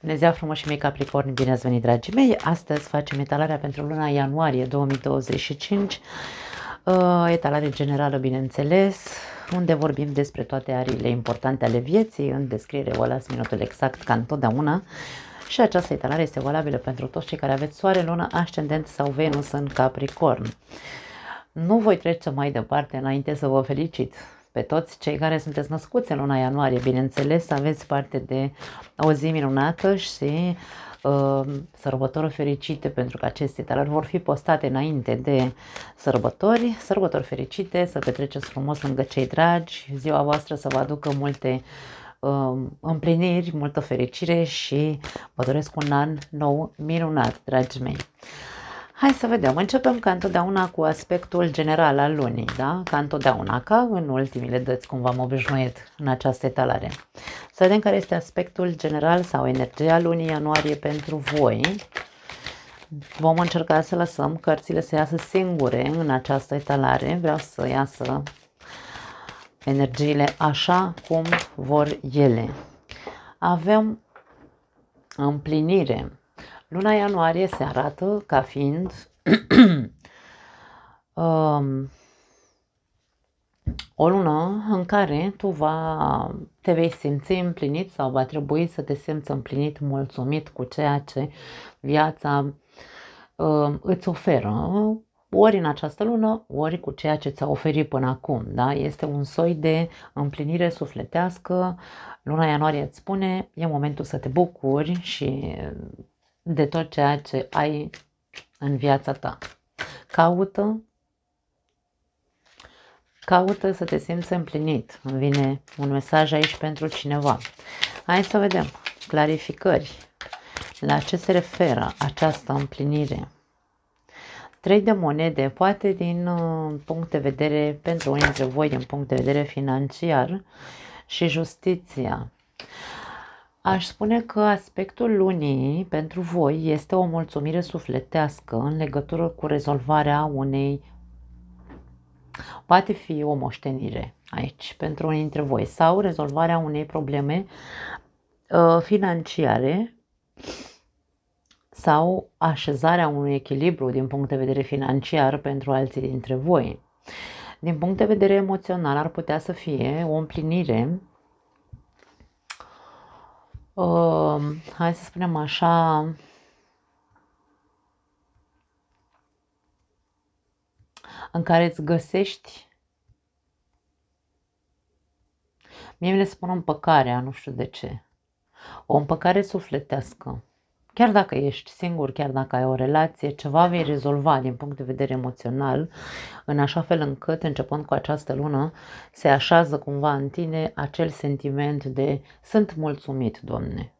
Bună ziua frumos și mei Capricorni, bine ați venit, dragii mei! Astăzi facem etalarea pentru luna ianuarie 2025, etalare generală, bineînțeles, unde vorbim despre toate ariile importante ale vieții. În descriere vă las minutul exact, ca întotdeauna. Și această etalare este valabilă pentru toți cei care aveți soare, lună, ascendent sau Venus în Capricorn. Nu voi trece mai departe înainte să vă felicit pe toți cei care sunteți născuți în luna ianuarie. Bineînțeles, aveți parte de o zi minunată și sărbători fericite, pentru că aceste etalări vor fi postate înainte de sărbători. Sărbători fericite, să petreceți frumos lângă cei dragi, ziua voastră să vă aducă multe împliniri, multă fericire și vă doresc un an nou minunat, dragii mei. Hai să vedem. Începem ca întotdeauna cu aspectul general al lunii, da? Ca întotdeauna, ca în ultimile dăți, cum v-am obișnuit în această etalare. Să vedem care este aspectul general sau energia lunii ianuarie pentru voi. Vom încerca să lăsăm cărțile să iasă singure în această etalare. Vreau să iasă energiile așa cum vor ele. Avem împlinire. Luna ianuarie se arată ca fiind o lună în care te vei simți împlinit sau va trebui să te simți împlinit, mulțumit cu ceea ce viața îți oferă, ori în această lună, ori cu ceea ce ți-a oferit până acum. Da? Este un soi de împlinire sufletească. Luna ianuarie îți spune, e momentul să te bucuri și de tot ceea ce ai în viața ta. Caută să te simți împlinit. Îmi vine un mesaj aici pentru cineva. Hai să vedem clarificări. La ce se referă această împlinire? 3 de monede, poate din punct de vedere, pentru unii dintre voi, din punct de vedere financiar, și justiția. Aș spune că aspectul lunii pentru voi este o mulțumire sufletească în legătură cu rezolvarea unei, poate fi o moștenire aici pentru unii dintre voi, sau rezolvarea unei probleme financiare sau așezarea unui echilibru din punct de vedere financiar pentru alții dintre voi. Din punct de vedere emoțional ar putea să fie o împlinire, hai să spunem așa, în care îți găsești, mie le spun împăcarea, nu știu de ce, o împăcare sufletească. Chiar dacă ești singur, chiar dacă ai o relație, ceva vei rezolva din punct de vedere emoțional, în așa fel încât, începând cu această lună, se așează cumva în tine acel sentiment de sunt mulțumit, Doamne.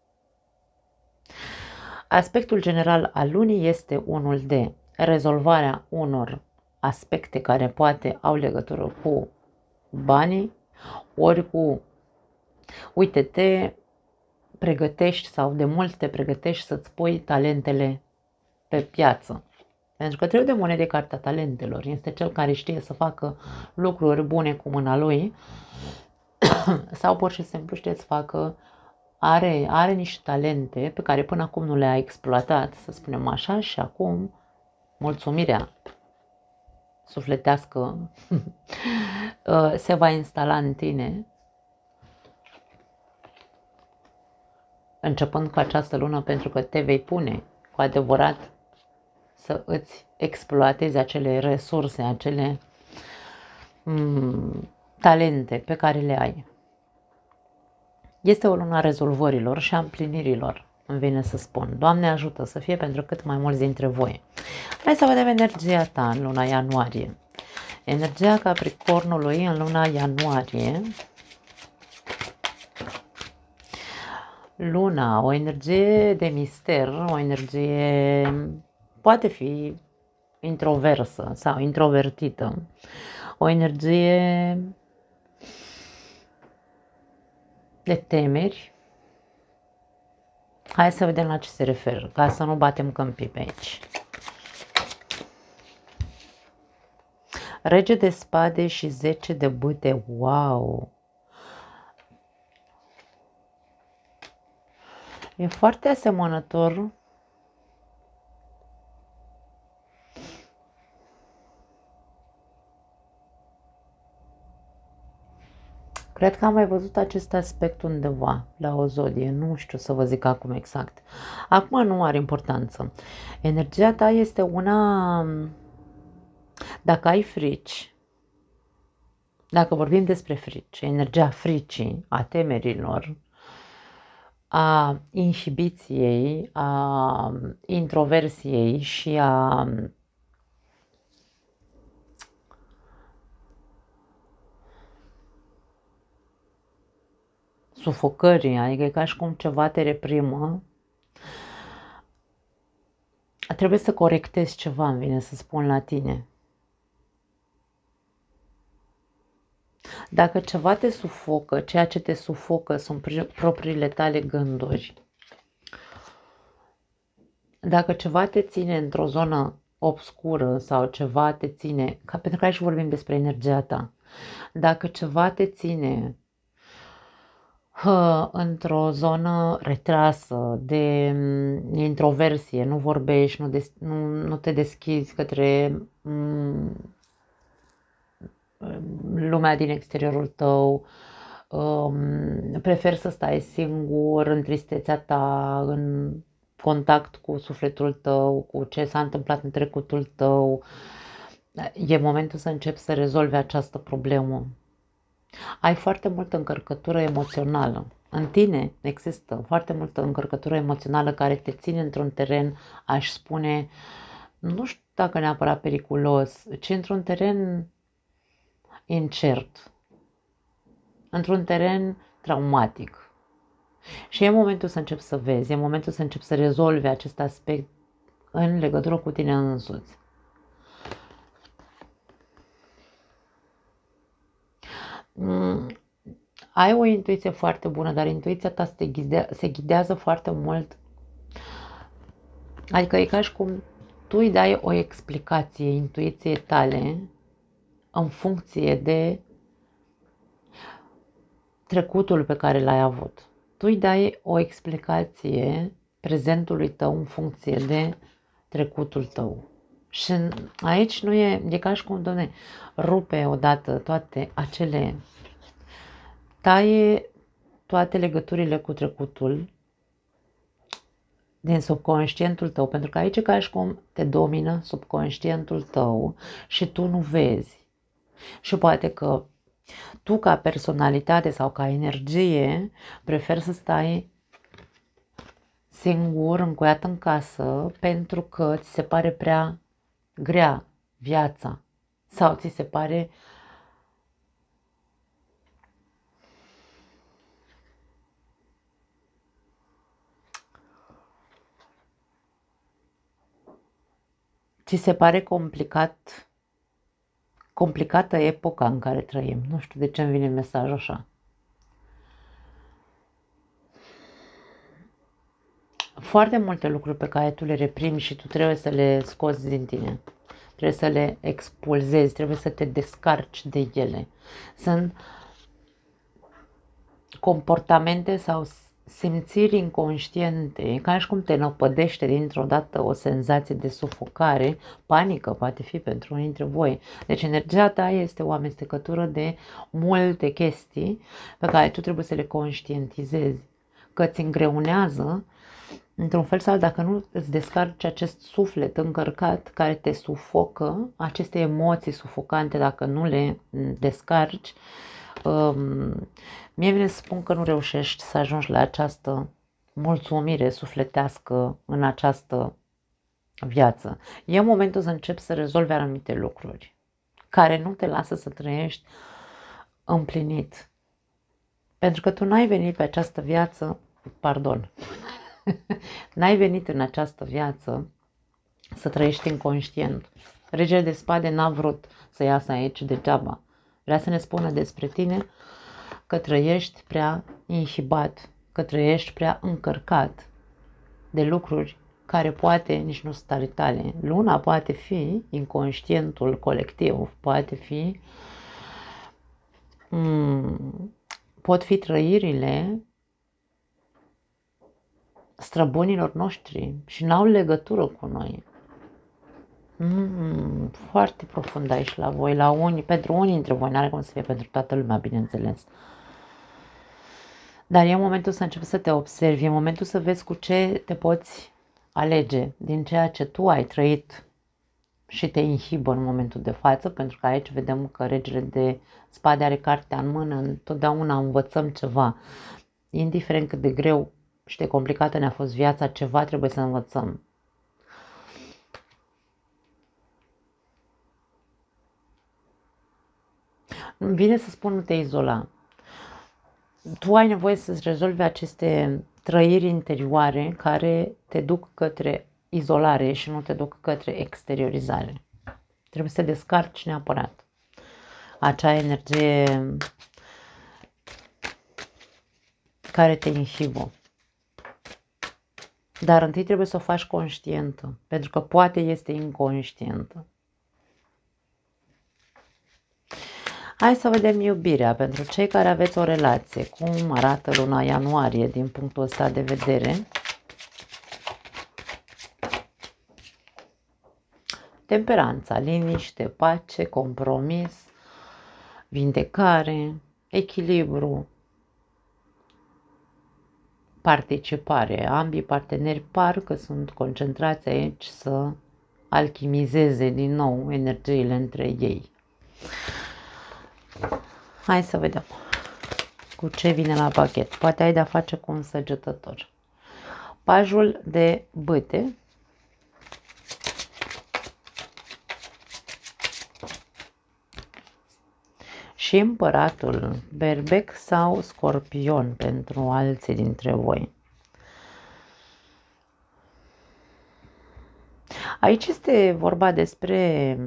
Aspectul general al lunii este unul de rezolvarea unor aspecte care poate au legătură cu banii, ori cu, uite, te pregătești sau de mult te pregătești să-ți pui talentele pe piață. Pentru că Trei de monede, cartea talentelor, este cel care știe să facă lucruri bune cu mâna lui sau pur și simplu știe să facă, are niște talente pe care până acum nu le-a exploatat, să spunem așa, și acum mulțumirea sufletească se va instala în tine începând cu această lună, pentru că te vei pune cu adevărat să îți exploatezi acele resurse, acele talente pe care le ai. Este o lună a rezolvărilor și a împlinirilor, îmi vine să spun. Doamne ajută să fie pentru cât mai mulți dintre voi. Hai să vedem energia ta în luna ianuarie. Energia Capricornului în luna ianuarie. Luna, o energie de mister, o energie poate fi introversă sau introvertită, o energie de temeri. Hai să vedem la ce se referă, ca să nu batem câmpii pe aici. Rege de spade și 10 de bâte, wow! E foarte asemănător. Cred că am mai văzut acest aspect undeva la o zodie, nu știu să vă zic acum exact. Acum nu are importanță. Energia ta este una, dacă ai frici, dacă vorbim despre frici, energia fricii, a temerilor, a inhibiției, a introversiei și a sufocării, adică e ca și cum ceva te reprimă, trebuie să corectezi ceva, îmi vine să spun la tine. Dacă ceva te sufocă, ceea ce te sufocă sunt propriile tale gânduri. Dacă ceva te ține într-o zonă obscură sau ceva te ține, pentru că aici vorbim despre energia ta, dacă ceva te ține într-o zonă retrasă de introversie, nu vorbești, nu te deschizi către lumea din exteriorul tău, preferi să stai singur în tristețea ta, în contact cu sufletul tău, cu ce s-a întâmplat în trecutul tău, e momentul să începi să rezolvi această problemă. Ai foarte multă încărcătură emoțională. În tine există foarte multă încărcătură emoțională care te ține într-un teren, aș spune, nu știu dacă neapărat periculos, ci într-un teren incert, într-un teren traumatic. Și e momentul să începi să vezi, e momentul să începi să rezolvi acest aspect în legătură cu tine însuți. Ai o intuiție foarte bună, dar intuiția ta se ghidează foarte mult. Adică e ca și cum tu îi dai o explicație intuiției tale în funcție de trecutul pe care l-ai avut. Tu îi dai o explicație prezentului tău în funcție de trecutul tău. Și aici nu e ca și cum, Doamne, rupe odată toate acele, taie toate legăturile cu trecutul din subconștientul tău, pentru că aici e ca și cum te domină subconștientul tău și tu nu vezi. Și poate că tu ca personalitate sau ca energie preferi să stai singur, încuiat în casă, pentru că ți se pare prea grea viața sau ți se pare complicată epoca în care trăim. Nu știu de ce îmi vine mesajul așa. Foarte multe lucruri pe care tu le reprimi și tu trebuie să le scoți din tine. Trebuie să le expulzezi, trebuie să te descarci de ele. Sunt comportamente sau simțiri inconștiente, ca și cum te năpădește dintr-o dată o senzație de sufocare, panică poate fi pentru unii dintre voi. Deci energia ta este o amestecătură de multe chestii pe care tu trebuie să le conștientizezi, că ți îngreunează într-un fel sau dacă nu îți descarci acest suflet încărcat care te sufocă, aceste emoții sufocante, dacă nu le descarci, mie vine să spun că nu reușești să ajungi la această mulțumire sufletească în această viață. E momentul să începi să rezolvi anumite lucruri care nu te lasă să trăiești împlinit. Pentru că tu n-ai venit pe această viață, n-ai venit în această viață să trăiești inconștient. Regele de spade n-a vrut să iasă aici degeaba. Vrea să ne spună despre tine că trăiești prea inhibat, că trăiești prea încărcat de lucruri care poate nici nu sunt ale tale. Luna poate fi inconștientul colectiv, poate fi pot fi trăirile străbunilor noștri și n-au legătură cu noi. Foarte profund aici la voi, la unii, pentru unii dintre voi, n-are cum să fie pentru toată lumea, bineînțeles. Dar e momentul să începi să te observi, e momentul să vezi cu ce te poți alege din ceea ce tu ai trăit și te inhibă în momentul de față, pentru că aici vedem că regele de spade are cartea în mână, întotdeauna învățăm ceva. Indiferent cât de greu și de complicată ne-a fost viața, ceva trebuie să învățăm. Vine să spun, nu te izola. Tu ai nevoie să-ți rezolvi aceste trăiri interioare care te duc către izolare și nu te duc către exteriorizare. Trebuie să descarci neapărat acea energie care te inhibă. Dar întâi trebuie să o faci conștientă, pentru că poate este inconștientă. Hai să vedem iubirea pentru cei care aveți o relație. Cum arată luna ianuarie din punctul ăsta de vedere? Temperanța, liniște, pace, compromis, vindecare, echilibru, participare. Ambii parteneri par că sunt concentrați aici să alchimizeze din nou energiile între ei. Hai să vedem cu ce vine la pachet. Poate ai de-a face cu un săgetător. Pajul de bâte. Și împăratul, berbec sau scorpion pentru alții dintre voi. Aici este vorba despre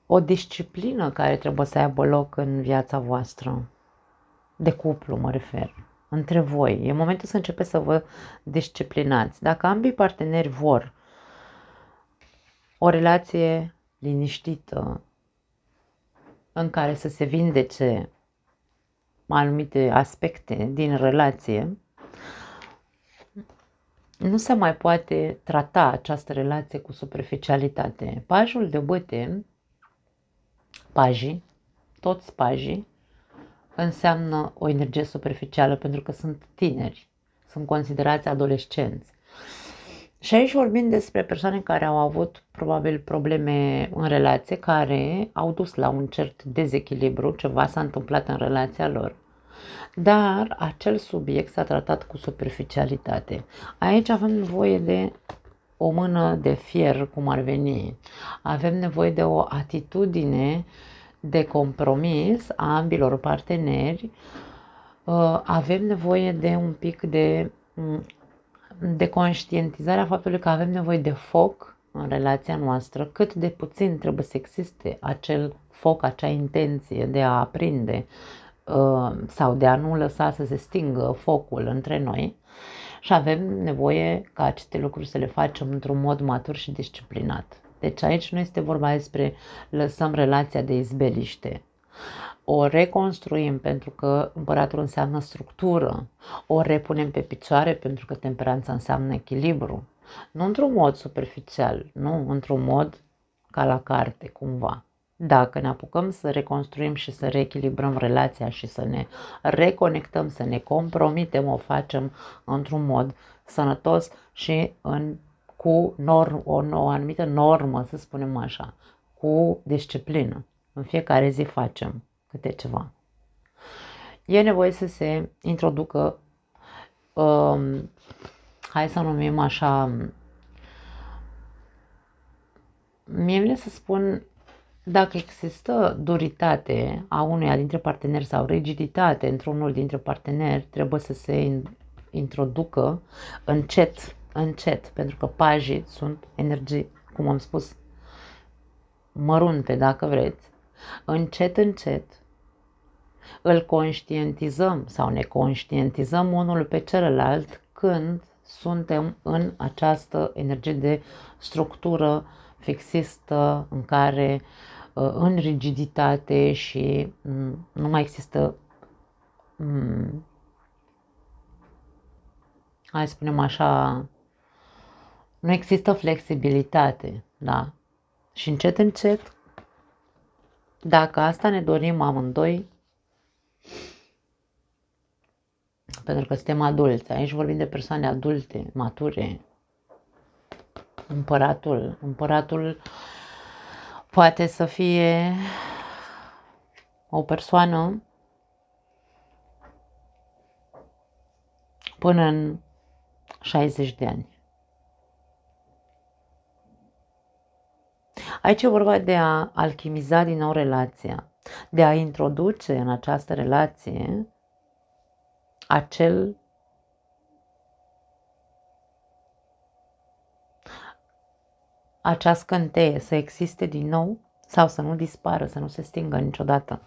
o disciplină care trebuie să aibă loc în viața voastră. De cuplu mă refer. Între voi. E momentul să începeți să vă disciplinați. Dacă ambii parteneri vor o relație liniștită, în care să se vindece anumite aspecte din relație, nu se mai poate trata această relație cu superficialitate. Pajul de bâte, pajii, toți pajii, înseamnă o energie superficială pentru că sunt tineri, sunt considerați adolescenți. Și aici vorbim despre persoane care au avut probabil probleme în relație, care au dus la un cert dezechilibru, ceva s-a întâmplat în relația lor. Dar acel subiect s-a tratat cu superficialitate. Aici avem nevoie de o mână de fier, cum ar veni. Avem nevoie de o atitudine de compromis a ambilor parteneri. Avem nevoie de un pic de conștientizarea faptului că avem nevoie de foc în relația noastră, cât de puțin trebuie să existe acel foc, acea intenție de a aprinde sau de a nu lăsa să se stingă focul între noi, și avem nevoie ca aceste lucruri să le facem într-un mod matur și disciplinat. Deci aici nu este vorba despre lăsăm relația de izbeliște. O reconstruim pentru că împăratul înseamnă structură, o repunem pe picioare pentru că temperanța înseamnă echilibru. Nu într-un mod superficial, nu într-un mod ca la carte, cumva. Dacă ne apucăm să reconstruim și să reechilibrăm relația și să ne reconectăm, să ne compromitem, o facem într-un mod sănătos și cu o anumită normă, să spunem așa, cu disciplină. În fiecare zi facem câte ceva. E nevoie să se introducă, hai să numim așa, mie vine să spun, dacă există duritate a unuia dintre parteneri sau rigiditate într-unul dintre parteneri, trebuie să se introducă încet, pentru că pajii sunt energii, cum am spus, mărunte, dacă vreți. Încet, îl conștientizăm sau ne conștientizăm unul pe celălalt când suntem în această energie de structură fixistă în care în rigiditate și nu mai există hai să spunem așa, nu există flexibilitate, da? Și încet, încet, dacă asta ne dorim amândoi, pentru că suntem adulți, aici vorbim de persoane adulte, mature, împăratul poate să fie o persoană până în 60 de ani. Aici e vorba de a alchimiza din nou relația, de a introduce în această relație acea scânteie să existe din nou sau să nu dispară, să nu se stingă niciodată.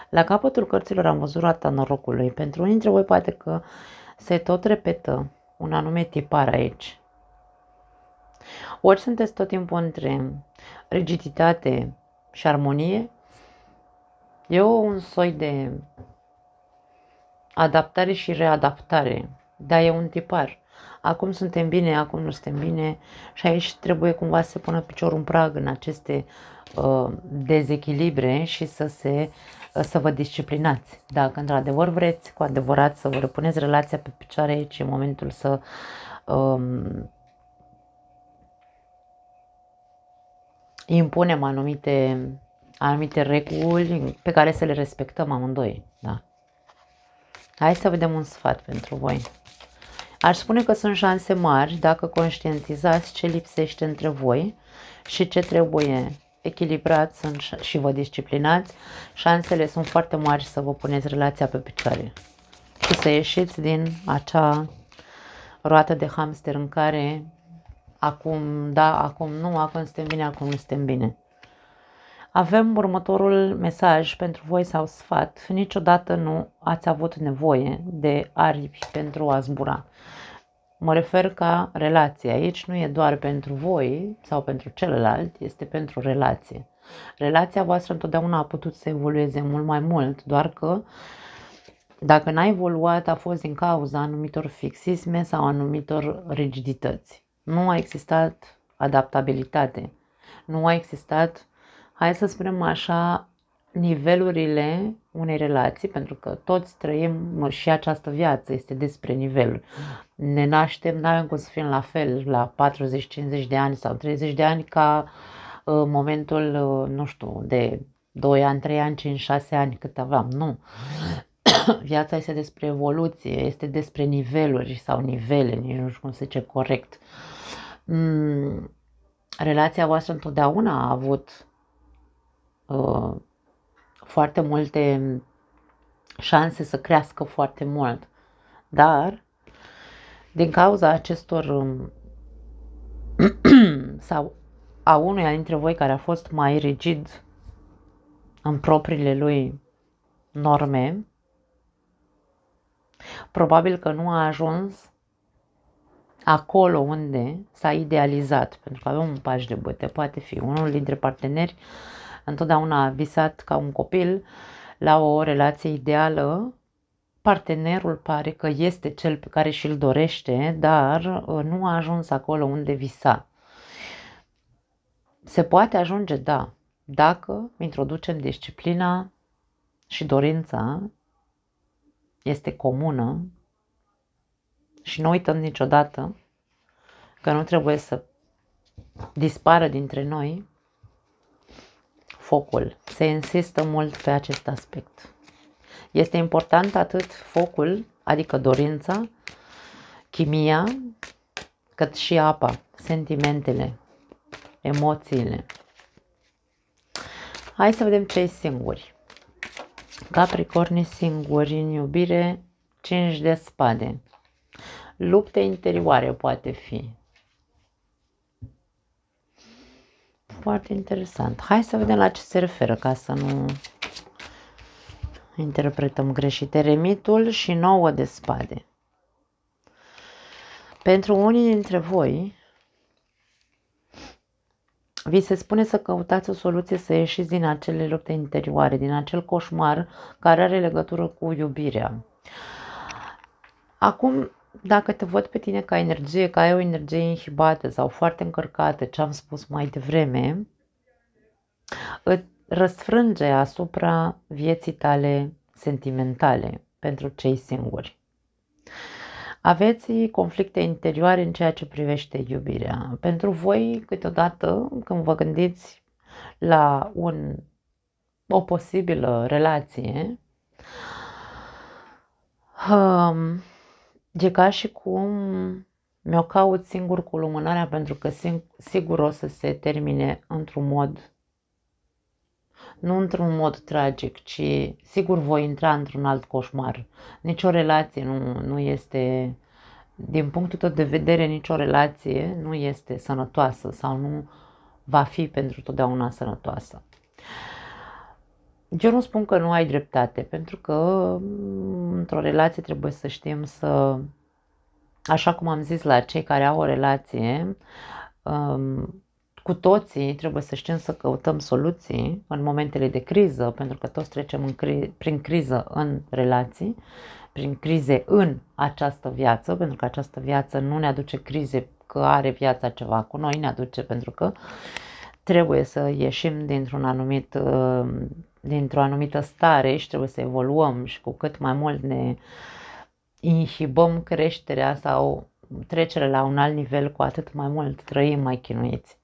La capătul cărților am văzut roata norocului. Pentru unii dintre voi poate că se tot repetă un anume tipar aici. Ori sunteți tot timpul între rigiditate și armonie, e un soi de adaptare și readaptare, dar e un tipar. Acum suntem bine, acum nu suntem bine și aici trebuie cumva să se pună piciorul în prag în aceste dezechilibre și să vă disciplinați. Dacă într-adevăr vreți cu adevărat să vă repuneți relația pe picioare, aici e momentul să impunem anumite reguli pe care să le respectăm amândoi. Da. Hai să vedem un sfat pentru voi. Aș spune că sunt șanse mari dacă conștientizați ce lipsește între voi și ce trebuie echilibrați și vă disciplinați. Șansele sunt foarte mari să vă puneți relația pe picioare și să ieșiți din acea roată de hamster în care acum da, acum nu, acum suntem bine, acum nu suntem bine. Avem următorul mesaj pentru voi sau sfat. Niciodată nu ați avut nevoie de aripi pentru a zbura. Mă refer ca relație. Aici nu e doar pentru voi sau pentru celălalt, este pentru relație. Relația voastră întotdeauna a putut să evolueze mult mai mult, doar că dacă n-a evoluat a fost din cauza anumitor fixisme sau anumitor rigidități. Nu a existat adaptabilitate. Nu a existat, hai să spunem așa, nivelurile unei relații, pentru că toți trăim și această viață este despre niveluri. Ne naștem, nu avem cum să fim la fel la 40-50 de ani sau 30 de ani ca momentul, nu știu, de 2 ani, 3 ani, 5, 6 ani cât aveam. Nu. Viața este despre evoluție, este despre niveluri sau nivele, nici nu știu cum se zice corect. Relația voastră întotdeauna a avut foarte multe șanse să crească foarte mult, dar din cauza acestor sau a unuia dintre voi care a fost mai rigid în propriile lui norme, probabil că nu a ajuns acolo unde s-a idealizat, pentru că avem un paș de bâte, poate fi unul dintre parteneri întotdeauna a visat ca un copil la o relație ideală, partenerul pare că este cel pe care și-l dorește, dar nu a ajuns acolo unde visa. Se poate ajunge, da, dacă introducem disciplina și dorința este comună și nu uităm niciodată că nu trebuie să dispară dintre noi focul. Se insistă mult pe acest aspect. Este important atât focul, adică dorința, chimia, cât și apa, sentimentele, emoțiile. Hai să vedem cei singuri. Capricornii singuri în iubire, 5 de spade. Lupte interioare poate fi. Foarte interesant. Hai să vedem la ce se referă ca să nu interpretăm greșit. Eremitul și 9 de spade. Pentru unii dintre voi, Vi se spune să căutați o soluție să ieșiți din acele lupte interioare, din acel coșmar care are legătură cu iubirea. Acum, dacă te văd pe tine ca energie, că ai o energie inhibată sau foarte încărcată, ce am spus mai devreme, îți răsfrânge asupra vieții tale sentimentale pentru cei singuri. Aveți conflicte interioare în ceea ce privește iubirea. Pentru voi, câteodată, când vă gândiți la o posibilă relație, e ca și cum mi-o caut singur cu lumânarea, pentru că sigur o să se termine într-un mod, nu într-un mod tragic, ci sigur voi intra într-un alt coșmar. Nicio relație nu este, din punctul tău de vedere, nicio relație nu este sănătoasă sau nu va fi pentru totdeauna sănătoasă. Eu nu spun că nu ai dreptate, pentru că într-o relație trebuie să știm să, așa cum am zis la cei care au o relație, cu toții trebuie să știm să căutăm soluții în momentele de criză, pentru că toți trecem prin criză în relații, prin crize în această viață, pentru că această viață nu ne aduce crize că are viața ceva cu noi, ne aduce pentru că trebuie să ieșim dintr-o anumită stare și trebuie să evoluăm, și cu cât mai mult ne inhibăm creșterea sau trecerea la un alt nivel, cu atât mai mult trăim mai chinuiți.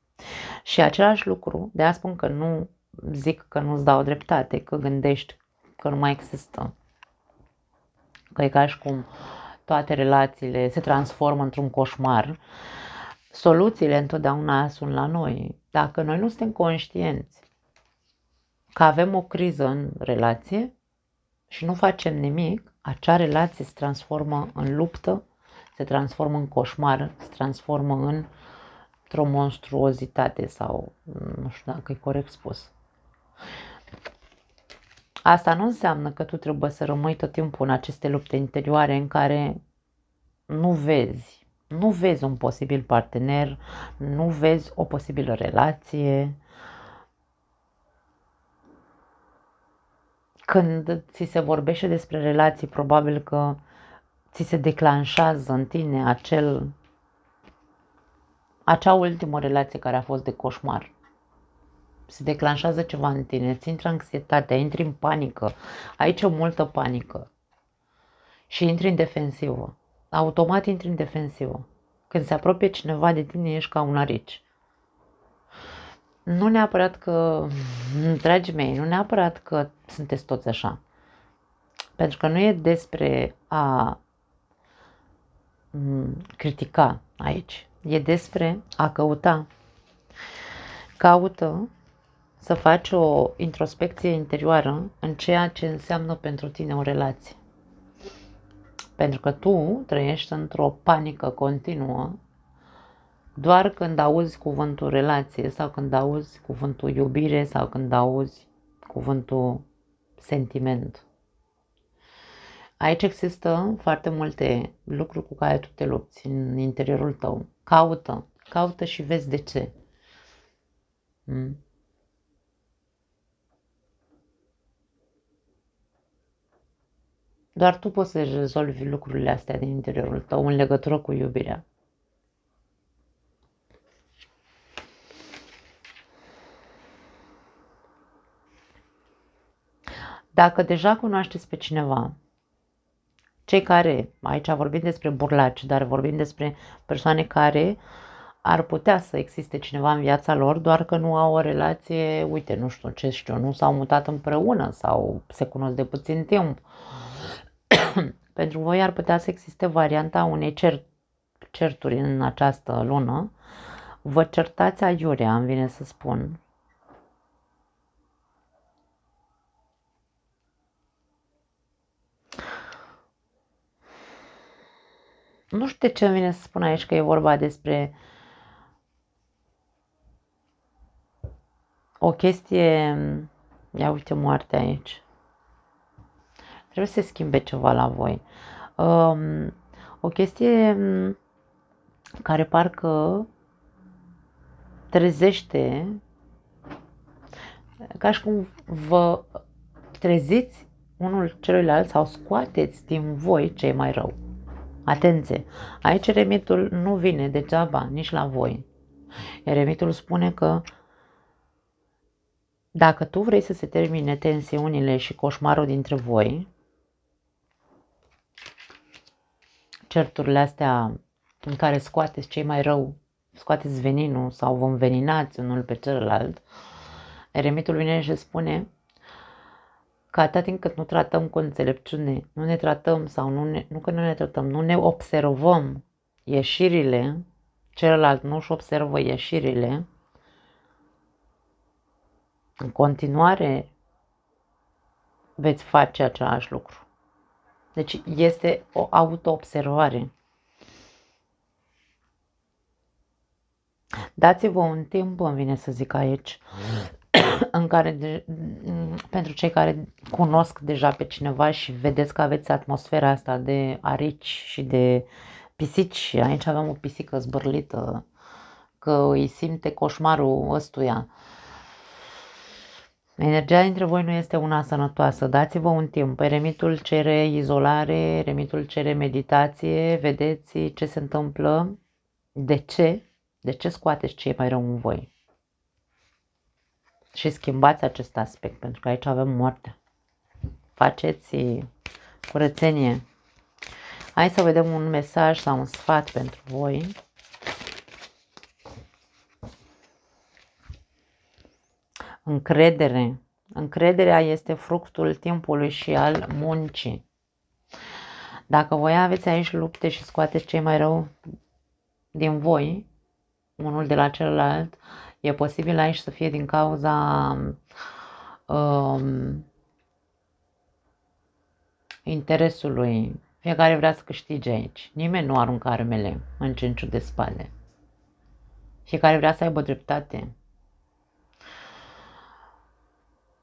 Și același lucru, de a spun că nu zic că nu-ți dau dreptate, că gândești că nu mai există, că e ca și cum toate relațiile se transformă într-un coșmar. Soluțiile întotdeauna sunt la noi. Dacă noi nu suntem conștienți că avem o criză în relație și nu facem nimic, acea relație se transformă în luptă, se transformă în coșmar, se transformă într-o monstruozitate, sau nu știu dacă e corect spus. Asta nu înseamnă că tu trebuie să rămâi tot timpul în aceste lupte interioare în care nu vezi un posibil partener, nu vezi o posibilă relație. Când ți se vorbește despre relații, probabil că ți se declanșează în tine acea ultimă relație care a fost de coșmar. Se declanșează ceva în tine, îți intră anxietatea, intri în panică, aici e multă panică și intri în defensivă. Automat intri în defensivă. Când se apropie cineva de tine, ești ca un arici. Nu neapărat că, dragii mei, nu neapărat că sunteți toți așa. Pentru că nu e despre a critica aici. E despre a căuta. Caută să faci o introspecție interioară în ceea ce înseamnă pentru tine o relație. Pentru că tu trăiești într-o panică continuă doar când auzi cuvântul relație sau când auzi cuvântul iubire sau când auzi cuvântul sentiment. Aici există foarte multe lucruri cu care tu te lupți în interiorul tău. Caută și vezi de ce. Doar tu poți să rezolvi lucrurile astea din interiorul tău în legătură cu iubirea. Dacă deja cunoașteți pe cineva, cei care, aici vorbim despre burlaci, dar vorbim despre persoane care ar putea să existe cineva în viața lor, doar că nu au o relație, uite, nu știu, nu s-au mutat împreună sau se cunosc de puțin timp. Pentru voi ar putea să existe varianta unei certuri în această lună. Vă certați aiurea, îmi vine să spun. Nu știu de ce îmi vine să spun aici că e vorba despre o chestie. Ia uite moartea aici. Trebuie să se schimbe ceva la voi. O chestie care parcă trezește, ca și cum vă treziți unul celuilalt sau scoateți din voi ce e mai rău. Atenție! Aici eremitul nu vine degeaba nici la voi. Eremitul spune că dacă tu vrei să se termine tensiunile și coșmarul dintre voi, certurile astea în care scoateți cei mai rău, scoateți veninul sau vă înveninați unul pe celălalt, eremitul vine și spune că atât timp cât nu tratăm cu înțelepciune, nu ne tratăm sau nu ne observăm ieșirile, celălalt nu își observă ieșirile, în continuare veți face același lucru. Deci este o autoobservare. Dați-vă un timp, îmi vine să zic aici, în care, pentru cei care cunosc deja pe cineva și vedeți că aveți atmosfera asta de arici și de pisici, aici avem o pisică zbârlită, că îi simte coșmarul ăstuia. Energia dintre voi nu este una sănătoasă, dați-vă un timp. Eremitul cere izolare, eremitul cere meditație, vedeți ce se întâmplă, de ce? De ce scoateți ce e mai rău în voi? Și schimbați acest aspect, pentru că aici avem moartea. Faceți curățenie. Hai să vedem un mesaj sau un sfat pentru voi. Încredere. Încrederea este fructul timpului și al muncii. Dacă voi aveți aici lupte și scoateți cei mai rău din voi, unul de la celălalt, e posibil aici să fie din cauza interesului. Fiecare vrea să câștige aici. Nimeni nu aruncă armele în cinciul de spade. Fiecare vrea să aibă dreptate.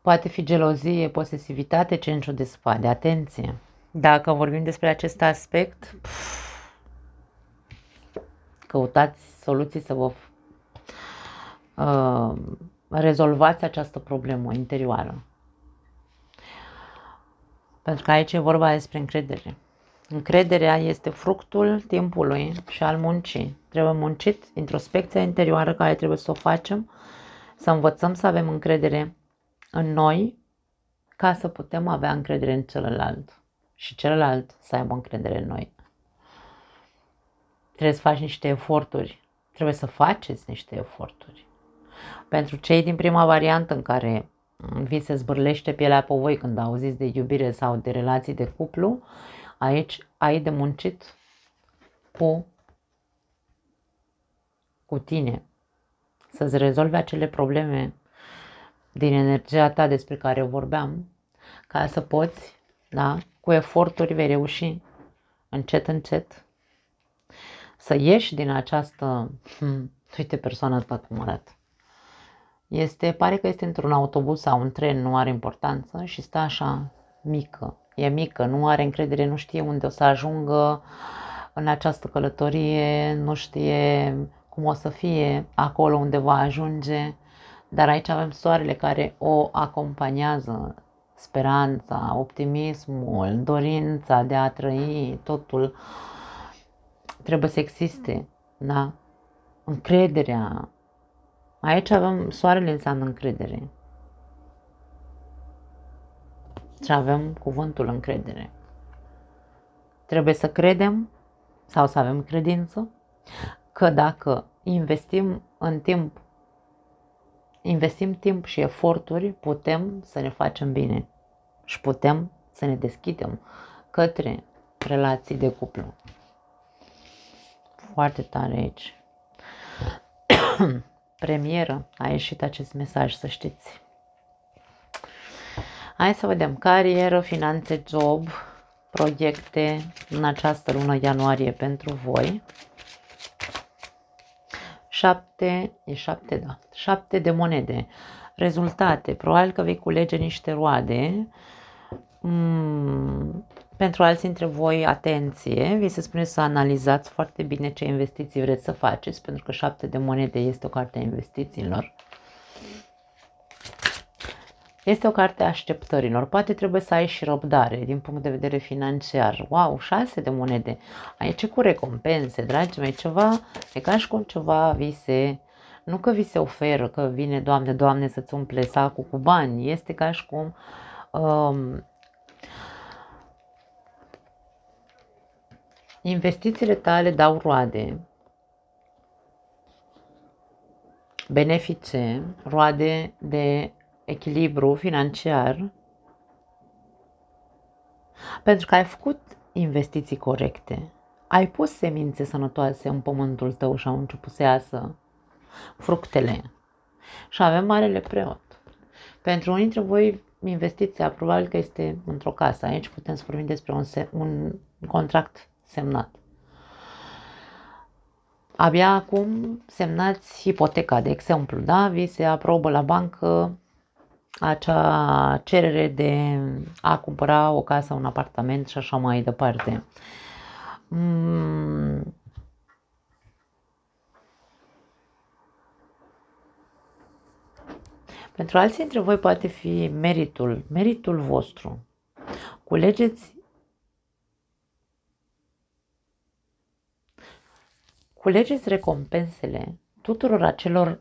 Poate fi gelozie, posesivitate, cinciul de spade. Atenție! Dacă vorbim despre acest aspect, căutați soluții să vă rezolvați această problemă interioară. Pentru că aici e vorba despre încredere. Încrederea este fructul timpului și al muncii. Trebuie muncit, introspecția interioară care trebuie să o facem, să învățăm să avem încredere în noi, ca să putem avea încredere în celălalt și celălalt să aibă încredere în noi. Trebuie să faci niște eforturi. Trebuie să faceți niște eforturi. Pentru cei din prima variantă în care vi se zbârlește pielea pe voi când auziți de iubire sau de relații de cuplu, aici ai de muncit cu tine. Să-ți rezolvi acele probleme din energia ta despre care vorbeam, ca să poți, da, cu eforturi vei reuși încet, încet să ieși din această, uite persoana asta cum arată. Pare că este într-un autobuz sau un tren, nu are importanță și stă așa mică. E mică, nu are încredere, nu știe unde o să ajungă în această călătorie, nu știe cum o să fie acolo unde va ajunge, dar aici avem soarele care o acompaniază, speranța, optimismul, dorința de a trăi, totul trebuie să existe, da? Încrederea. Aici avem, soarele înseamnă încredere. Și avem cuvântul încredere. Trebuie să credem sau să avem credință că dacă investim timp și eforturi, putem să ne facem bine și putem să ne deschidem către relații de cuplu. Foarte tare aici. Premieră a ieșit acest mesaj, să știți. Hai să vedem carieră, finanțe, job, proiecte în această lună ianuarie pentru voi. 7 de monede. Rezultate. Probabil că vei culege niște roade Pentru alții dintre voi, atenție, vi se spune să analizați foarte bine ce investiții vreți să faceți, pentru că 7 de monede este o carte a investițiilor. Este o carte a așteptărilor. Poate trebuie să ai și răbdare din punct de vedere financiar. Wow, 6 de monede. Aici cu recompense, dragii mei, ceva, e ca și cum ceva vi se... Nu că vi se oferă, că vine, Doamne, Doamne, să-ți umple sacul cu bani. Este ca și cum... investițiile tale dau roade, benefice, roade de echilibru financiar, pentru că ai făcut investiții corecte. Ai pus semințe sănătoase în pământul tău și au început să iasă fructele. Și avem Marele Preot. Pentru unii dintre voi, investiția probabil că este într-o casă. Aici putem să vorbim despre un contract semnat. Abia acum semnați ipoteca, de exemplu, da? Vi se aprobă la bancă acea cerere de a cumpăra o casă, un apartament și așa mai departe. Pentru alții dintre voi poate fi meritul vostru. Culegeți recompensele tuturor acelor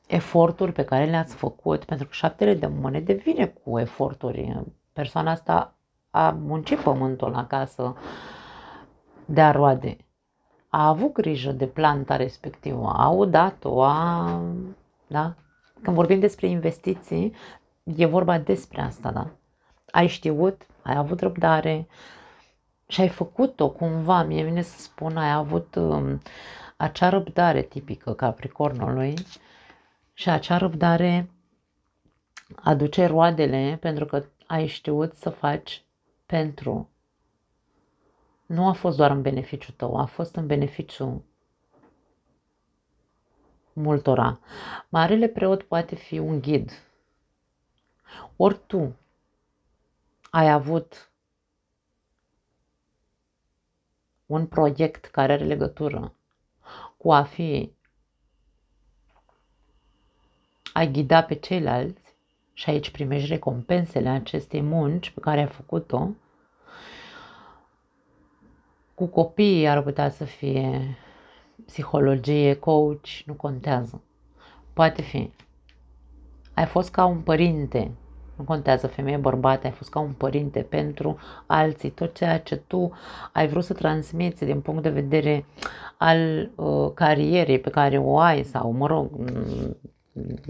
eforturi pe care le-ați făcut, pentru că 7 de monede vine cu eforturi. Persoana asta a muncit pământul acasă de a roade. A avut grijă de planta respectivă, a udat-o, da? Când vorbim despre investiții, e vorba despre asta, da? Ai știut, ai avut răbdare și ai făcut-o cumva, mie vine să spun, ai avut acea răbdare tipică Capricornului și acea răbdare aduce roadele pentru că ai știut să faci pentru. Nu a fost doar în beneficiu tău, a fost în beneficiu multora. Marele Preot poate fi un ghid. Ori tu ai avut un proiect care are legătură cu a ghida pe ceilalți și aici primești recompensele acestei munci pe care ai făcut-o. Cu copiii ar putea să fie psihologie, coach, nu contează. Poate fi. Ai fost ca un părinte, nu contează femeie, bărbat, ai fost ca un părinte pentru alții. Tot ceea ce tu ai vrut să transmiți din punct de vedere al carierei pe care o ai sau, mă rog,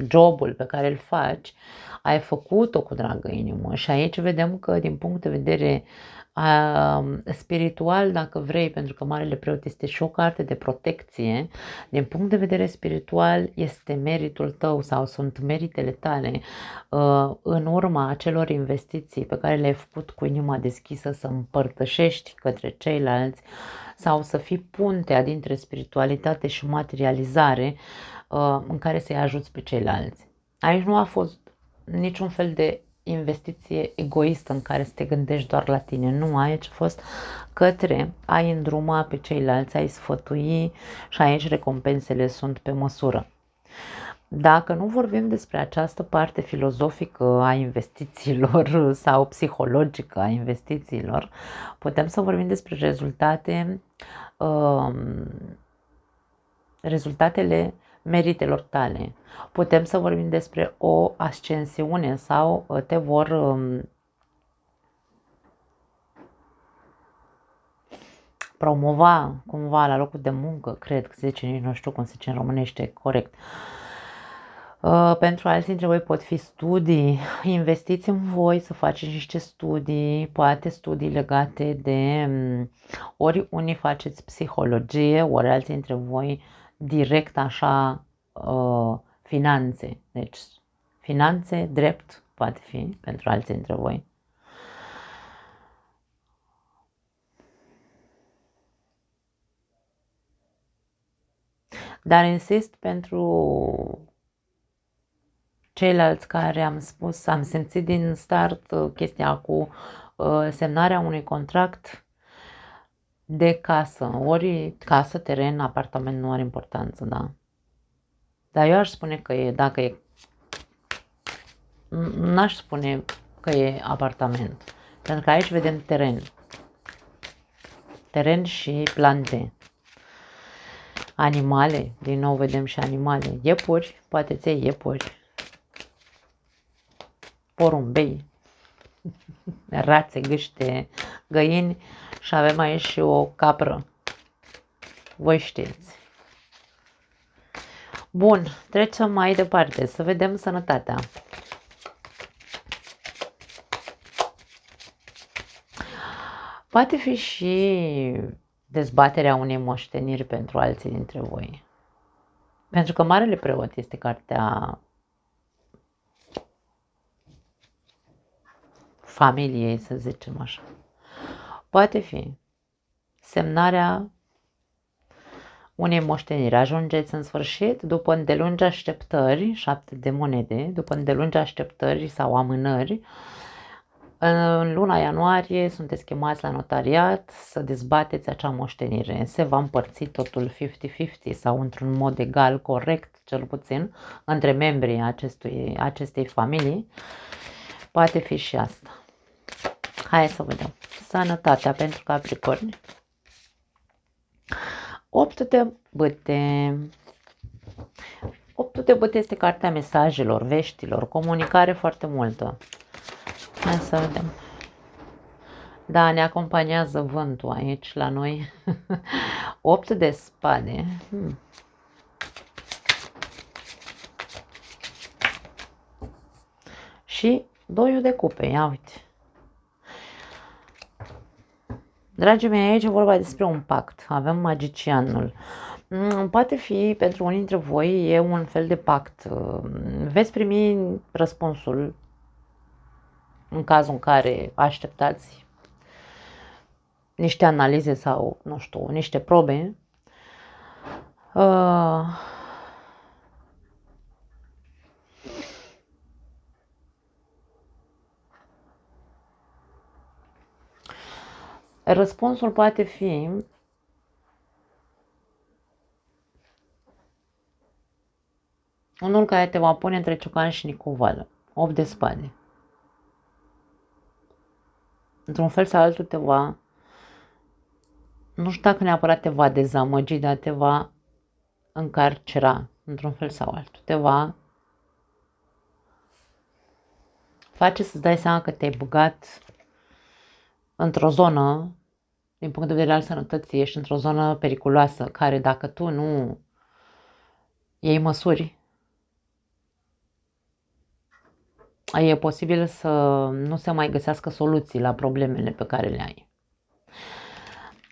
jobul pe care îl faci, ai făcut-o cu dragă inimă. Și aici vedem că din punct de vedere spiritual, dacă vrei, pentru că Marele Preot este și o carte de protecție, din punct de vedere spiritual este meritul tău sau sunt meritele tale în urma acelor investiții pe care le-ai făcut cu inima deschisă să împărtășești către ceilalți sau să fii puntea dintre spiritualitate și materializare în care să-i ajuți pe ceilalți. Aici nu a fost niciun fel de investiție egoistă în care să te gândești doar la tine. Nu, aici a fost către a-i îndruma pe ceilalți, a-i sfătui și aici recompensele sunt pe măsură. Dacă nu vorbim despre această parte filozofică a investițiilor sau psihologică a investițiilor, putem să vorbim despre rezultatele meritelor tale. Putem să vorbim despre o ascensiune sau te vor promova cumva la locul de muncă, cred că se zice, nici nu știu cum se zice în românește corect. Pentru alții dintre voi pot fi studii, investiți în voi să faceți niște studii, poate studii legate de, ori unii faceți psihologie, ori alții dintre voi direct așa finanțe. Deci finanțe, drept, poate fi pentru alții dintre voi. Dar insist pentru Ceilalți care am spus, am simțit din start chestia cu semnarea unui contract de casă, ori casă, teren, apartament, nu are importanță, da? Dar eu aș spune că e, dacă e, n-aș spune că e apartament, pentru că aici vedem teren, teren și plante, animale, din nou vedem și animale, iepuri, poate ți iepuri, porumbei, rațe, gâște, găini și avem aici și o capră. Voi știți. Bun, trecem mai departe, să vedem sănătatea. Poate fi și dezbaterea unei moșteniri pentru alții dintre voi. Pentru că Marele Preot este cartea familiei, să zicem așa. Poate fi semnarea unei moșteniri. Ajungeți în sfârșit, după îndelungi așteptări, 7 de monede, după îndelungi așteptări sau amânări, în luna ianuarie sunteți chemați la notariat să dezbateți acea moștenire. Se va împărți totul 50-50 sau într-un mod egal, corect, cel puțin, între membrii acestei familii. Poate fi și asta. Hai să vedem. Sănătatea pentru Capricorni. 8 de bâte. 8 de bâte este cartea mesajelor, veștilor, comunicare foarte multă. Hai să vedem. Da, ne acompaniază vântul aici la noi. 8 de spade. Și 2 de cupe, ia uite. Dragii mei, aici e vorba despre un pact. Avem magicianul. Poate fi pentru unii dintre voi e un fel de pact. Veți primi răspunsul în cazul în care așteptați niște analize sau, nu știu, niște probe. Răspunsul poate fi unul care te va pune între ciocan și nicovală. 8 de spade. Într-un fel sau altul te va, nu știu dacă neapărat te va dezamăgi, dar te va încarcera într-un fel sau altul. Te va face să-ți dai seama că te-ai băgat într-o zonă, din punct de vedere al sănătății, ești într-o zonă periculoasă, care dacă tu nu iei măsuri, e posibil să nu se mai găsească soluții la problemele pe care le ai.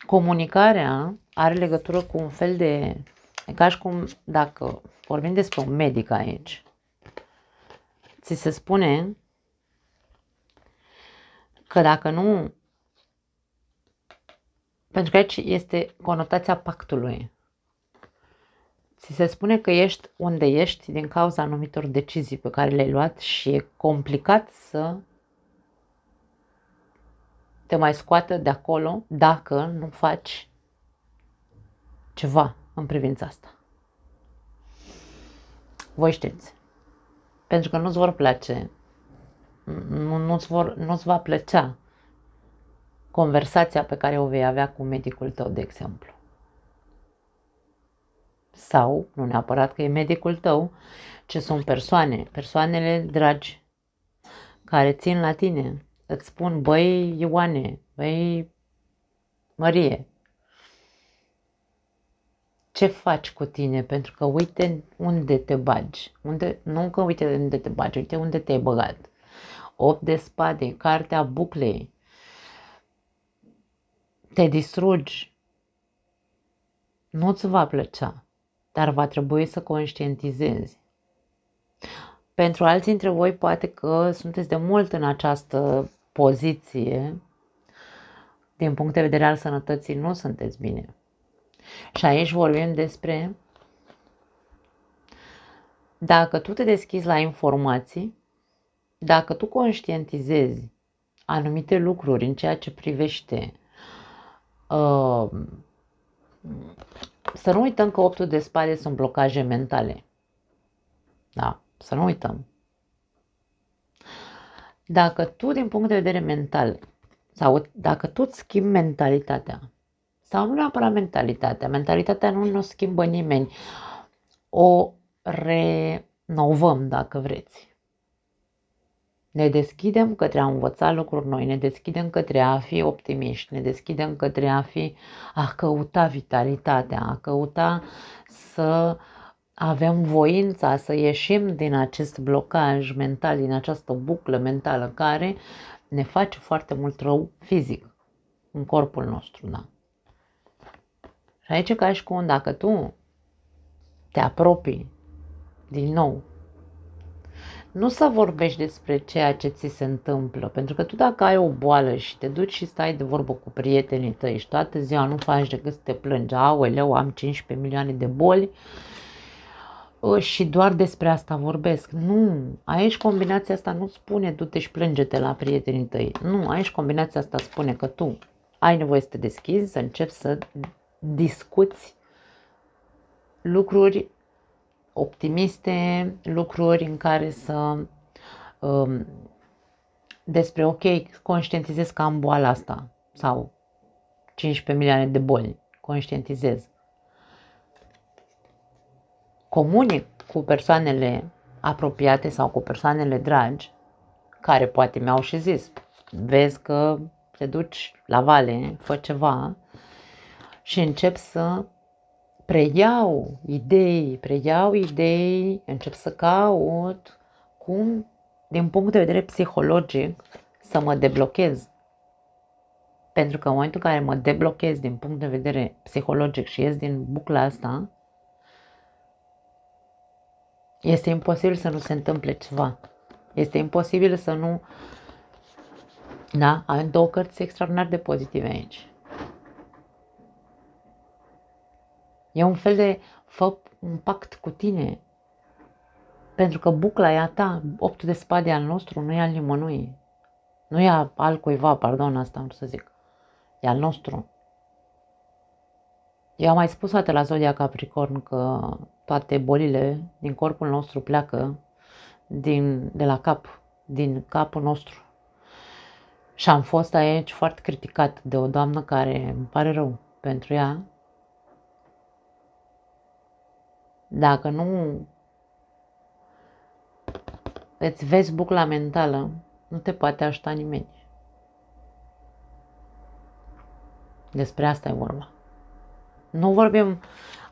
Comunicarea are legătură cu un fel de, e ca și cum dacă vorbim despre un medic aici, ți se spune că dacă nu, pentru că aici este conotația pactului, ți se spune că ești unde ești din cauza anumitor decizii pe care le-ai luat și e complicat să te mai scoată de acolo dacă nu faci ceva în privința asta. Voi știți. Pentru că nu-ți vor place, nu-ți va plăcea conversația pe care o vei avea cu medicul tău, de exemplu. Sau, nu neapărat că e medicul tău, ci sunt persoanele dragi care țin la tine. Îți spun, băi Ioane, băi Marie, ce faci cu tine? Pentru că uite unde te bagi. Nu că uite unde te bagi, uite unde te-ai băgat. 8 de spade, cartea buclei. Te distrugi. Nu-ți va plăcea, dar va trebui să conștientizezi. Pentru alții dintre voi poate că sunteți de mult în această poziție, din punct de vedere al sănătății nu sunteți bine. Și aici vorbim despre Dacă tu te deschizi la informații, dacă tu conștientizezi anumite lucruri în ceea ce privește, să nu uităm că 8 de spade sunt blocaje mentale. Da, să nu uităm. Dacă tu, din punct de vedere mental, sau dacă tu îți schimbi mentalitatea, sau nu neapărat mentalitatea nu o schimbă nimeni, o renovăm dacă vreți. Ne deschidem către a învăța lucruri noi, ne deschidem către a fi optimiști, ne deschidem către a căuta vitalitatea, a căuta să avem voința să ieșim din acest blocaj mental, din această buclă mentală care ne face foarte mult rău fizic în corpul nostru. Da? Și aici ca și cum dacă tu te apropii din nou, nu să vorbești despre ceea ce ți se întâmplă, pentru că tu dacă ai o boală și te duci și stai de vorbă cu prietenii tăi și toată ziua nu faci decât să te plângi, aoleu, am 15 milioane de boli și doar despre asta vorbesc. Nu, aici combinația asta nu spune du-te și plânge-te la prietenii tăi. Nu, aici combinația asta spune că tu ai nevoie să te deschizi, să începi să discuți lucruri optimiste, lucruri în care să despre ok, conștientizez că am boala asta sau 15 milioane de boli, conștientizez. Comunic cu persoanele apropiate sau cu persoanele dragi, care poate mi-au și zis, vezi că te duci la vale, fă ceva și încep să preiau idei, încep să caut cum, din punct de vedere psihologic, să mă deblochez. Pentru că în momentul în care mă deblochez din punct de vedere psihologic și ies din bucla asta, este imposibil să nu se întâmple ceva. Este imposibil să nu... Da? Am 2 cărți extraordinar de pozitive aici. E un fel de fă un pact cu tine. Pentru că bucla e a ta, 8 de spade al nostru, nu e al nimănui. Nu e al cuiva, pardon, asta am să zic. E al nostru. Eu am mai spus toate la Zodia Capricorn că toate bolile din corpul nostru pleacă de la cap, din capul nostru. Și am fost aici foarte criticat de o doamnă care îmi pare rău pentru ea. Dacă nu îți vezi bucla mentală, nu te poate ajuta nimeni. Despre asta e vorba. Nu vorbim...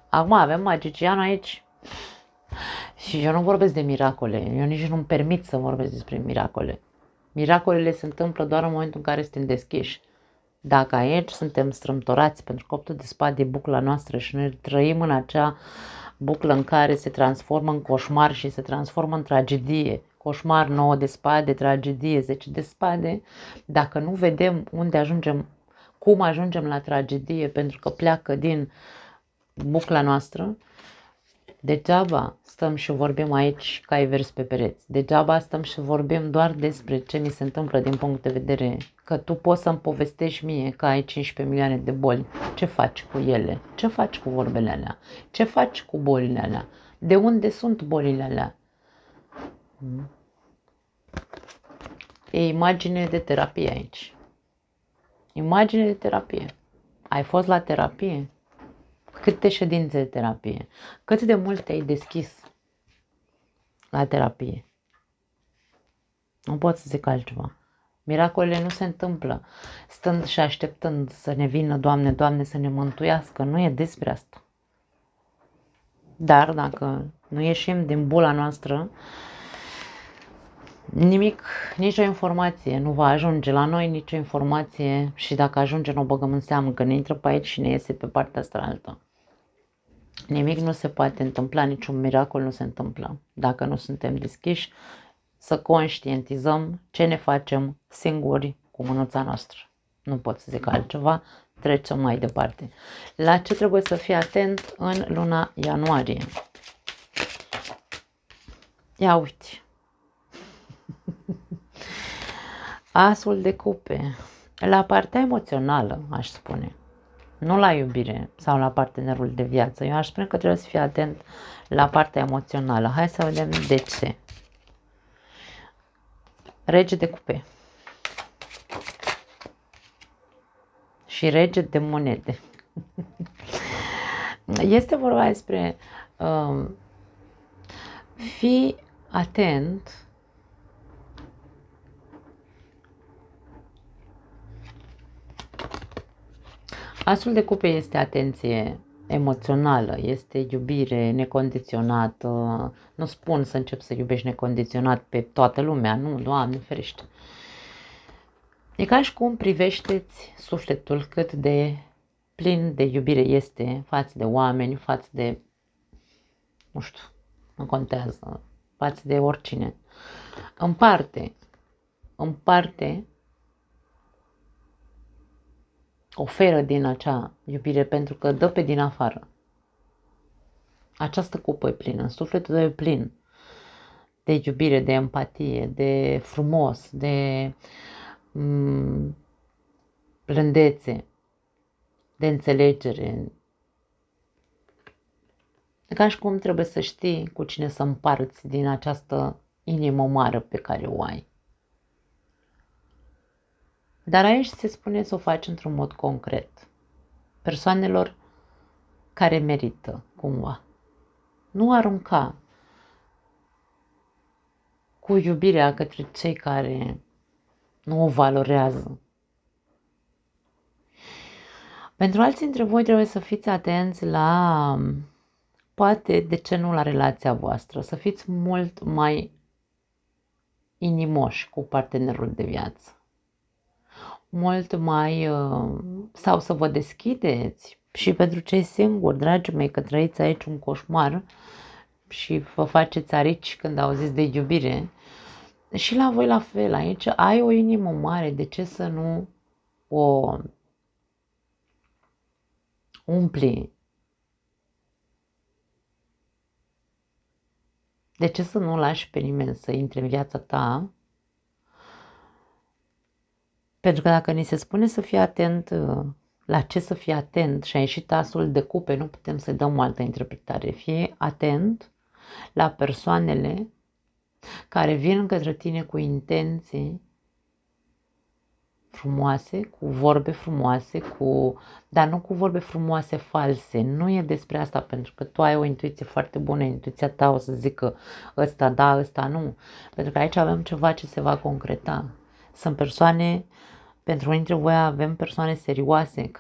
Acum avem magicianul aici și eu nu vorbesc de miracole. Eu nici nu-mi permit să vorbesc despre miracole. Miracolele se întâmplă doar în momentul în care suntem deschiși. Dacă aici suntem strâmtorați, pentru că 8 de spade e bucla noastră și noi trăim în acea buclă în care se transformă în coșmar și se transformă în tragedie. Coșmar, 9 de spade, tragedie, 10 de spade. Dacă nu vedem unde ajungem, cum ajungem la tragedie, pentru că pleacă din bucla noastră, degeaba stăm și vorbim aici ca ai vers pe pereți. Degeaba stăm și vorbim doar despre ce mi se întâmplă din punct de vedere că tu poți să-mi povestești mie că ai 15 milioane de boli. Ce faci cu ele? Ce faci cu vorbele alea? Ce faci cu bolile alea? De unde sunt bolile alea? E imagine de terapie aici. Imagine de terapie. Ai fost la terapie? Câte ședințe de terapie? Cât de mult te-ai deschis la terapie? Nu pot să zic altceva. Miracolele nu se întâmplă stând și așteptând să ne vină, Doamne, Doamne, să ne mântuiască. Nu e despre asta. Dar dacă nu ieșim din bula noastră, nimic, nicio informație nu va ajunge la noi, nicio informație, și dacă ajunge, nu o băgăm în seamă, că ne intră pe aici și ne iese pe partea asta altă. Nimic nu se poate întâmpla, niciun miracol nu se întâmplă dacă nu suntem deschiși să conștientizăm ce ne facem singuri cu mânuța noastră. Nu pot să zic altceva, trecem mai departe. La ce trebuie să fii atent în luna ianuarie? Ia uite. Asul de cupe. La partea emoțională, aș spune. Nu la iubire sau la partenerul de viață. Eu aș spune că trebuie să fii atent la partea emoțională. Hai să vedem de ce. Rege de cupe. Și rege de monede. Este vorba despre fii atent Asul de cupe este atenție emoțională, este iubire necondiționată. Nu spun să începi să iubești necondiționat pe toată lumea, nu, Doamne ferește. E ca și cum privește-ți sufletul cât de plin de iubire este față de oameni, față de, nu știu, nu contează, față de oricine. Împarte, oferă din acea iubire pentru că dă pe din afară. Această cupă e plină, sufletul tău e plin de iubire, de empatie, de frumos, de blândețe, de înțelegere. Ca și cum trebuie să știi cu cine să împarți din această inimă mare pe care o ai. Dar aici se spune să o faci într-un mod concret. Persoanelor care merită, cumva. Nu arunca cu iubirea către cei care nu o valorează. Pentru alții dintre voi trebuie să fiți atenți la, poate, de ce nu la relația voastră, să fiți mult mai inimoși cu partenerul de viață. Mult mai, sau să vă deschideți și pentru cei singuri, dragii mei, că trăiți aici un coșmar și vă faceți arici când auziți de iubire. Și la voi la fel, aici ai o inimă mare, de ce să nu o umpli? De ce să nu lași pe nimeni să intre în viața ta? Pentru că dacă ni se spune să fii atent, la ce să fii atent și a ieșit asul de cupe, nu putem să dăm o altă interpretare. Fii atent la persoanele care vin către tine cu intenții frumoase, cu vorbe frumoase, dar nu cu vorbe frumoase false. Nu e despre asta, pentru că tu ai o intuiție foarte bună, intuiția ta o să zică ăsta da, ăsta nu. Pentru că aici avem ceva ce se va concreta. Sunt persoane, pentru unii dintre voi avem persoane serioase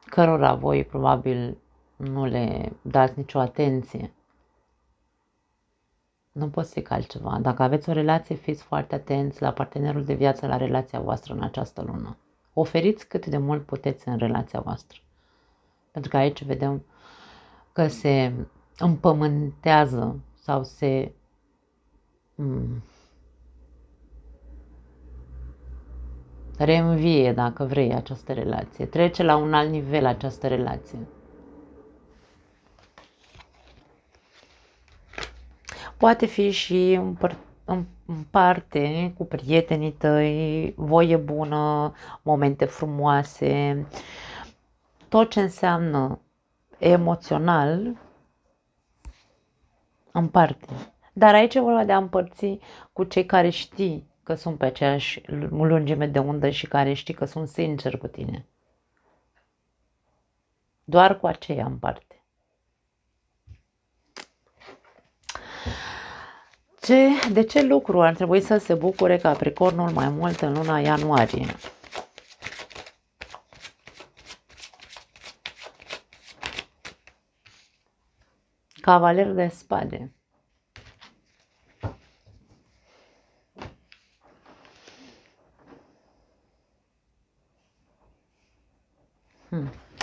cărora voi probabil nu le dați nicio atenție. Nu pot zic altceva. Dacă aveți o relație, fiți foarte atenți la partenerul de viață, la relația voastră în această lună. Oferiți cât de mult puteți în relația voastră. Pentru că aici vedem că se împământează sau se reînvie, dacă vrei, această relație. Trece la un alt nivel această relație. Poate fi și în parte cu prietenii tăi, voie bună, momente frumoase, tot ce înseamnă emoțional, împarte. Dar aici e vorba de a împărți cu cei care știi că sunt pe aceeași lungime de undă și care știi că sunt sinceri cu tine. Doar cu aceia împarte. De ce lucru ar trebui să se bucure Capricornul mai mult în luna ianuarie? Cavaler de spade.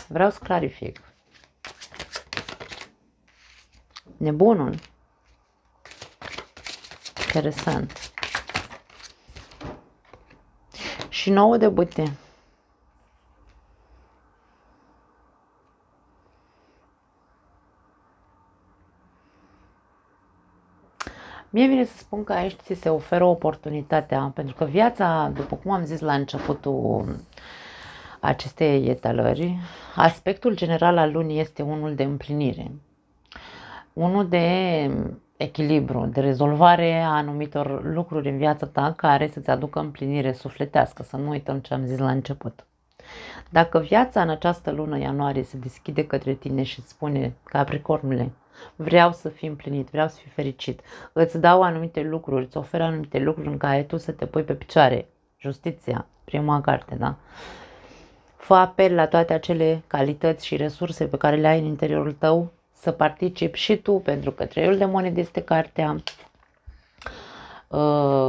Vreau să clarific. Nebunul. Interesant. Și 9 de bâte. Mie vine să spun că aici ți se oferă oportunitatea, pentru că viața, după cum am zis la începutul acestei etalări, aspectul general al lunii este unul de împlinire, unul de echilibru, de rezolvare a anumitor lucruri în viața ta care să-ți aducă împlinire sufletească, să nu uităm ce am zis la început. Dacă viața în această lună ianuarie se deschide către tine și îți spune, Capricornule, vreau să fii împlinit, vreau să fii fericit, îți dau anumite lucruri, îți oferă anumite lucruri în care tu să te pui pe picioare, justiția, prima carte, da? Fă apel la toate acele calități și resurse pe care le ai în interiorul tău, să participi și tu, pentru că Treiul de monede este cartea,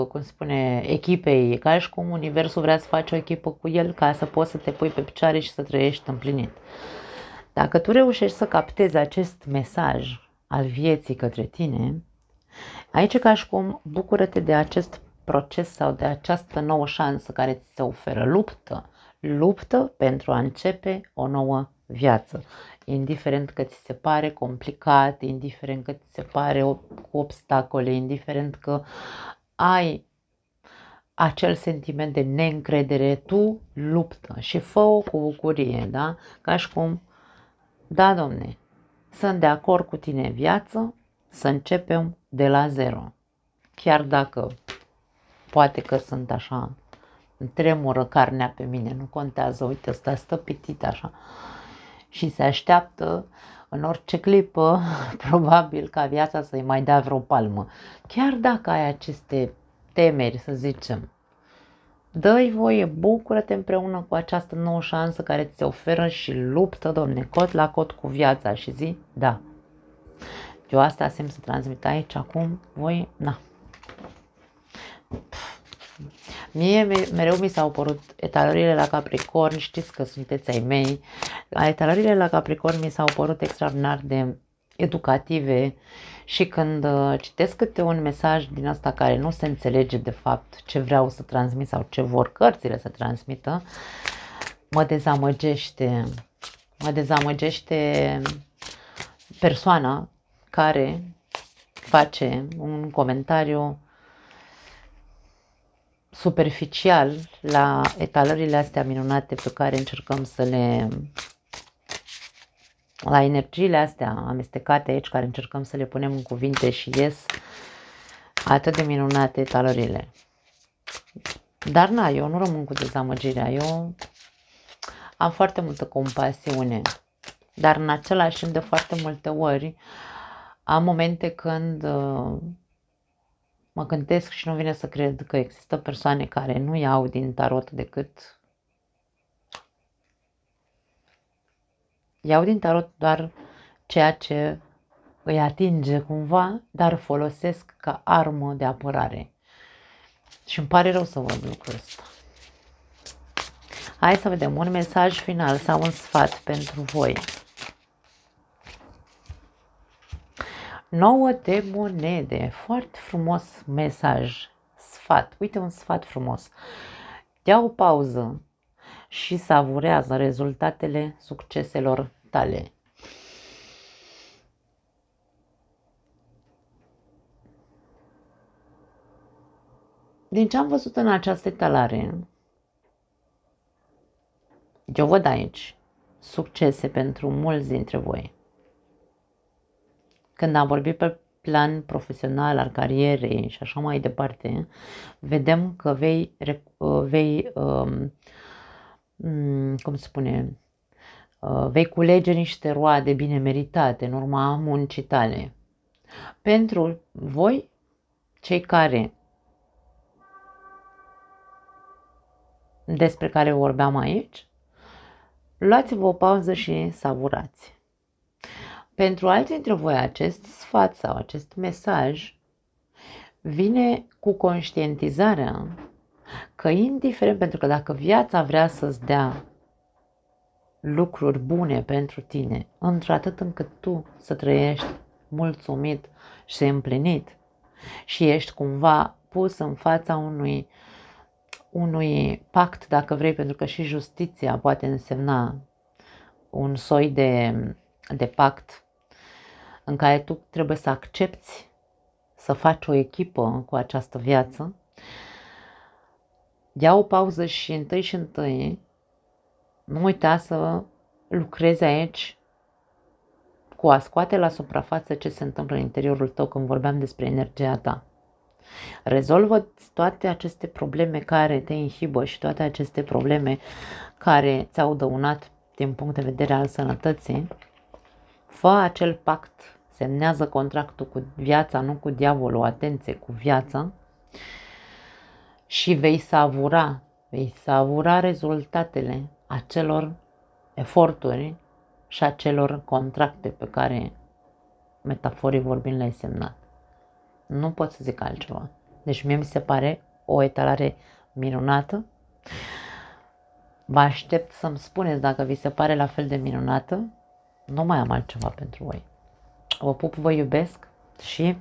cum spune, echipei. E ca și cum universul vrea să faci o echipă cu el ca să poți să te pui pe picioare și să trăiești împlinit. Dacă tu reușești să captezi acest mesaj al vieții către tine, aici ca și cum bucură-te de acest proces sau de această nouă șansă care ți se oferă. Luptă pentru a începe o nouă viață. Indiferent că ți se pare complicat, indiferent că ți se pare cu obstacole, indiferent că ai acel sentiment de neîncredere, tu luptă și fă-o cu bucurie, da? Ca și cum, da, domne, sunt de acord cu tine în viață, să începem de la zero. Chiar dacă poate că sunt așa, tremură carnea pe mine, nu contează, uite, ăsta stă pitit așa și se așteaptă în orice clipă, probabil ca viața să-i mai dea vreo palmă. Chiar dacă ai aceste temeri, să zicem, dă-i voie, bucură-te împreună cu această nouă șansă care ți se oferă și luptă, domne, cot la cot cu viața și zi, da. Eu asta simt să transmit aici, acum, voi, na. Mie mereu mi s-au părut etalările la Capricorn, știți că sunteți ai mei, etalările la Capricorn mi s-au părut extraordinar de educative și când citesc câte un mesaj din asta care nu se înțelege de fapt ce vreau să transmit sau ce vor cărțile să transmită, mă dezamăgește persoana care face un comentariu superficial la etalările astea minunate pe care încercăm să le... la energiile astea amestecate aici, care încercăm să le punem în cuvinte și ies atât de minunate etalările. Dar na, eu nu rămân cu dezamăgirea, eu am foarte multă compasiune, dar în același timp de foarte multe ori am momente când mă gândesc și nu vine să cred că există persoane care nu iau din tarot decât iau din tarot doar ceea ce îi atinge cumva, dar folosesc ca armă de apărare. Și îmi pare rău să văd lucrul ăsta. Hai să vedem un mesaj final sau un sfat pentru voi. 9 de monede, foarte frumos mesaj, sfat, uite un sfat frumos. Ia o pauză și savurează rezultatele succeselor tale. Din ce am văzut în această etalare, eu văd aici succese pentru mulți dintre voi. Când am vorbit pe plan profesional, al carierei și așa mai departe, vedem că vei culege niște roade bine meritate în urma muncii tale. Pentru voi, cei despre care vorbeam aici, luați-vă o pauză și savurați. Pentru alții dintre voi acest sfat sau acest mesaj vine cu conștientizarea că indiferent, pentru că dacă viața vrea să-ți dea lucruri bune pentru tine, într-atât încât tu să trăiești mulțumit și împlinit și ești cumva pus în fața unui pact, dacă vrei, pentru că și justiția poate însemna un soi de pact în care tu trebuie să accepti să faci o echipă cu această viață, ia o pauză și întâi nu uita să lucrezi aici cu a scoate la suprafață ce se întâmplă în interiorul tău când vorbeam despre energia ta. Rezolvă toate aceste probleme care te inhibă și toate aceste probleme care ți-au dăunat din punct de vedere al sănătății. Fă acel pact, semnează contractul cu viața, nu cu diavolul, atenție, cu viața, și vei savura rezultatele acelor eforturi și acelor contracte pe care, metaforic vorbind, le-ai semnat. Nu pot să zic altceva. Deci mie mi se pare o etalare minunată. Vă aștept să-mi spuneți dacă vi se pare la fel de minunată. Nu mai am altceva pentru voi. Vă pup, vă iubesc și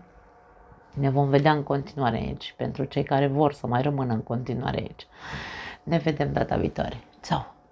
ne vom vedea în continuare aici. Pentru cei care vor să mai rămână în continuare aici. Ne vedem data viitoare. Ciao!